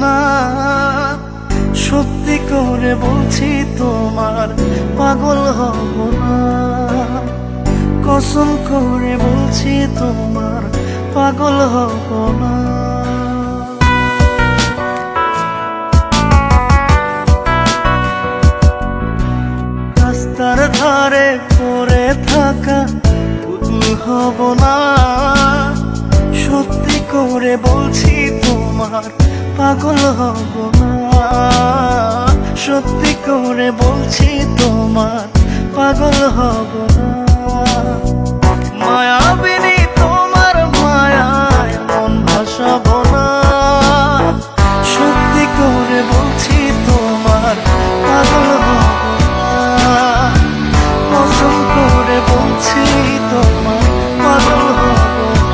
না, সত্যি করে বলছি তোমার পাগল হব না। কসম করে বলছি তোমার পাগল হব না। রাস্তার ধারে পড়ে থাকা পুতুল হব না, সত্যি করে বলছি তোমার পাগল হব না। সত্যি করে বলছি তোমার পাগল হব না। মায়াবিনী তোমার মায়ায় মন ভাসাবো না, সত্যি করে বলছি তোমার পাগল হব না। কসম করে বলছি তোমার পাগল হব না।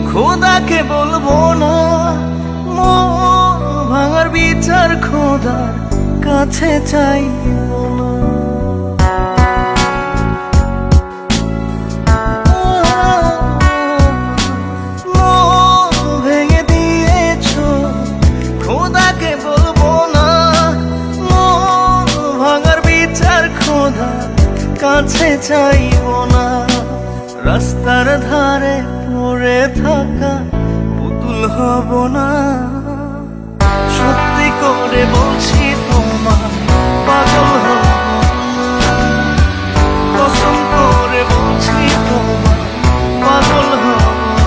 খোদাকে বলবো না, মন ভাঙার বিচার খোদার কাছে চাইবো না। মন ভেঙে দিয়েছো, খোদাকে বলবো না, মন ভাঙার বিচার খোদার কাছে চাইবো না। রাস্তার ধারে পড়ে থাকা পুতুল হব না, সত্যি করে বলছি তোমার পাগল হব না। কসম করে বলছি তোমার পাগল হব না।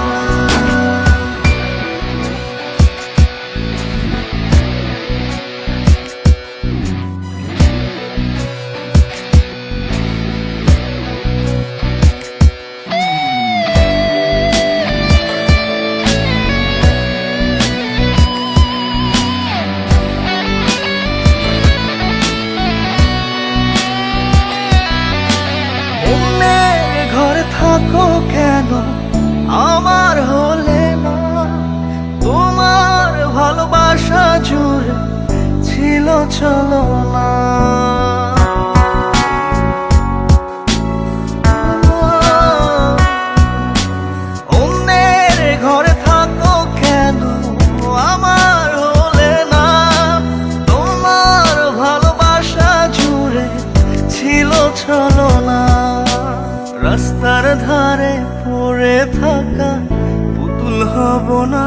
থাকো কেন আমার হলে না, তোমার ভালোবাসা জুড়ে ছিল চলো না। অন্যের ঘরে থাকো কেন আমার হলে না, তোমার ভালোবাসা জুড়ে ছিল চলো না। রাস্তার ধারে পড়ে থাকা পুতুল হব না।